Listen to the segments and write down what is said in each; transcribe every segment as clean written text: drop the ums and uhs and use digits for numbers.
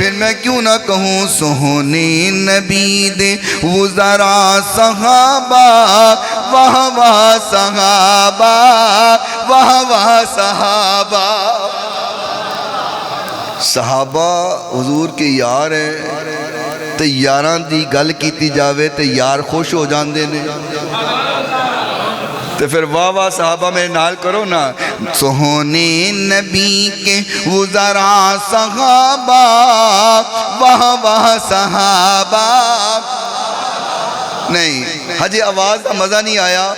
پھر میں کیوں نہ کہوں سونے نبی دے وزرا صحابہ واہ واہ صحابہ واہ واہ صحابہ صحابہ حضور کے یار ہیں تے یاراں دی گل کیتی جاوے تے یار خوش ہو جاندے نے تے پھر واہ واہ صحابہ میرے نال کرو نا سونے نبی کے وزرا صحابہ واہ واہ صحابہ نہیں ہجے آواز کا مزہ نہیں آیا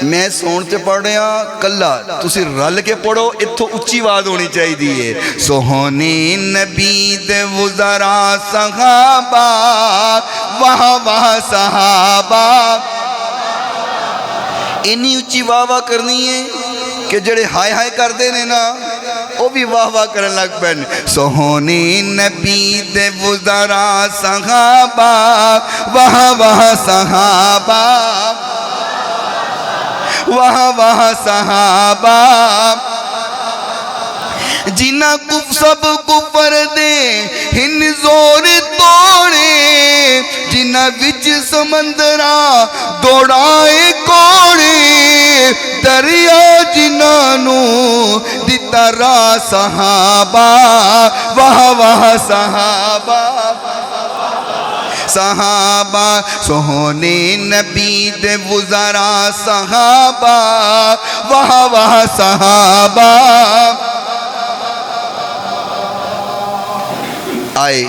میں سون تے پڑھ رہا کلا تسی رل کے پڑھو اتھو اچھی آواز ہونی چاہیے دیئے سونے نبی دے وزرا صحابہ واہ واہ صحابہ انی اچھی واہ واہ کرنی ہے کہ جڑے ہائے ہائے کر دینے نا وہ بھی واہ واہ کرن لگ پین سونے نبی دے وزرا صحابہ واہ واہ صحابہ واہ واہ صحابہ جنہ کف سب کفر دے ہن زور توڑے جنہ وچ سمندرہ دوڑائے کوڑے دریا جنانو دیتا را صحابہ واہ واہ صحابہ صحابہ سونے نبی دے وزرا صحابہ واہ واہ صحابہ آئے